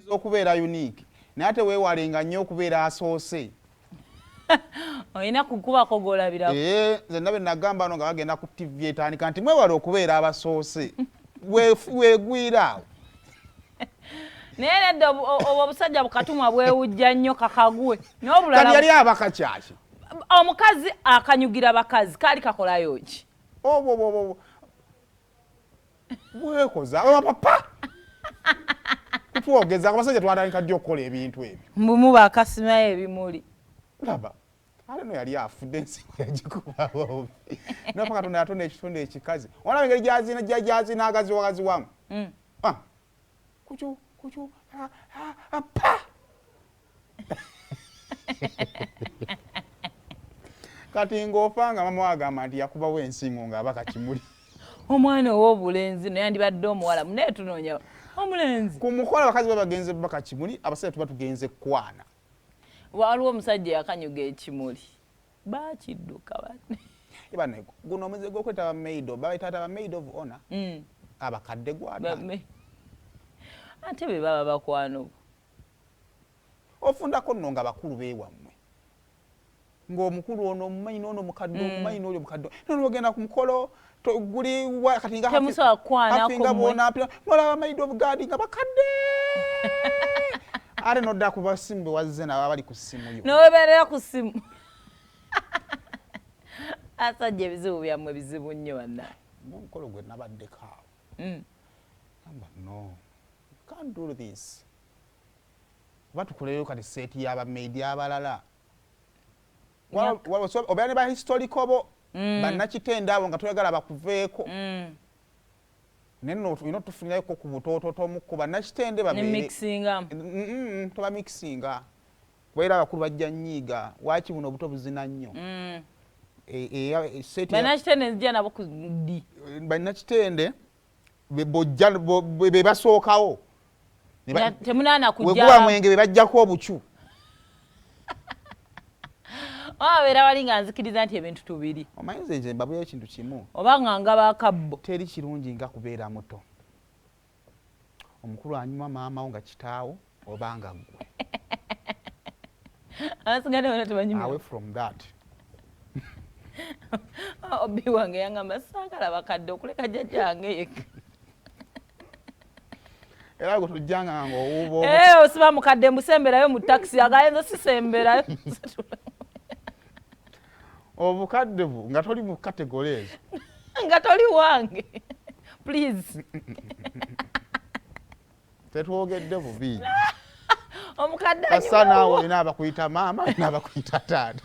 okubeera unique naye ate weewalenga nnyo okubeera asoose. Olina kukuba kogolabira. Nze nabe nagamba no nga bagenda ku TV etandika nti mwewale okubeera abasoose. Weegwira awo. Naye nedda obusajja bukatumwa bwewujja nnyo kakagwe. N'obulala. Kati yali abaka kyaki? Omukazi akanyugira bakazi kaali kakolayo ki? Bwekoza papa. Kutwogeza abasajja twatandika ddi okukola ebintu ebyo. Mumu bakasimayo ebimuli. Laba. Ale no yali afudde ensigo yagikubawo. N'ofa Katonda yatonda ekitonde ekikazi. Olaba engeri gyazina agazi wamu. Kuchu pa. Kati ng'ofanga mama wagamba nti yakubawo ensingo ng'abaka kimuli. Omwana ow'obulenzi naye yandibadde omuwala munaye tunoonya omulenzi. Ku mukolo abakazi bagenze baka kimuli abasajja tuba tugenze kwana. Waliwo omusajja yakanyuga ekimuli. Bakidduka banne. Ibane guno omwezi gw'okwetaba maid of bayita maid of honor. Abakadde gwada. Ate be baba bakwano. Ofundako nno nga bakulu beewammwe. Ng'omukulu ono omumanyi n'ono mukadde omumanyi n'oli mukadde. Nono ogenda ku mukolo guli kati nga temusobola kukwanako mmwe. N'olaba maid of God nga bakadde. Ate n'odda ku basimu be wazze nabo abali ku ssimu yo. N'obeerera ku ssimu. Asajja ebizibu byammwe bizibu nnyo bannaye. Omukolo gwe nabaddeko awo. Gamba no. Can't do this. Batukoleyo kati seeti y'abamaidi abalala. Obeera ne ba historical bo bannakitende abo nga toyagala bakuveeko. Neno tulina tufunirako ku butoototo omukko bannakitende babeere. Ne mixinga. Toba mixinga. Kubeera abakulu bajja nnyiiga. Waaki buno obuto buzina nnyo. Bannakitende nzija nabo ku ddi. Bannakitende be basookawo. Temunaana kujja. Weguba mwenge be bajjako obucu. Wabeera wali nga nzikiriza nti ebintu tubiri. Omanyize nze mbabuya ekintu kimu. Oba nganga bakabbo. Teri kirungi nga kubeera muto. Omukulu anyuma maama wo nga kitaawo oba nga ggwe. Abasigale bonna tebanyumya. Away from that. Obi wange yangamba saagala bakadde okuleka jjajjange yekka. Era gwe tujjanga ng'owuuba. Osiba mukadde mbusemberayo mu taxi agayenzo sisemberayo. Obukadde bu nga toli mu category ezo. Nga toli wange. Please. Tetwogedde bubi. Omukadde asa naawe olina abakuyita maama olina abakuyita taata.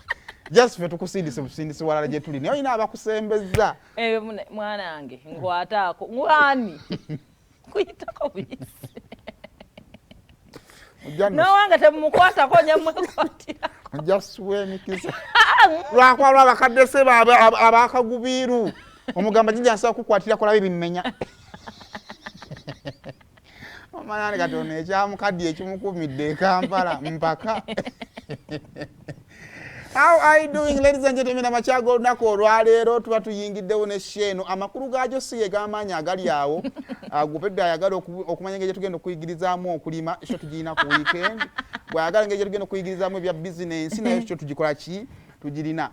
Just fe tukusindise busindisi walala gye tuli naye olina abakusembeza. Mwana wange nkwataako ngwani. Kuyitako buyisi. N'owanga temumukwatako nyamwekwatira. Just wemikiza. Lwakwalwa abakadde se abakagubiru. Omugamba jjajja asobola kukwatira kola bimmenya. Omanyani kati ono ekyamukadde ekimukumidde e Kampala mpaka. How are you doing, ladies and gentlemen? Amachago olunaku olwaleero tuba tuyingiddewo ne sheeno amakulu gaajo si ye g'amaanyi agali awo. Gupedda ayagala okumanya engeri gye tugenda okuyigirizaamu okulima ekyo tugirina ku weekend. Bw'ayagala engeri gye tugenda okuyigirizaamu ebya bizinensi nayo ekyo tugikola ki tugirina.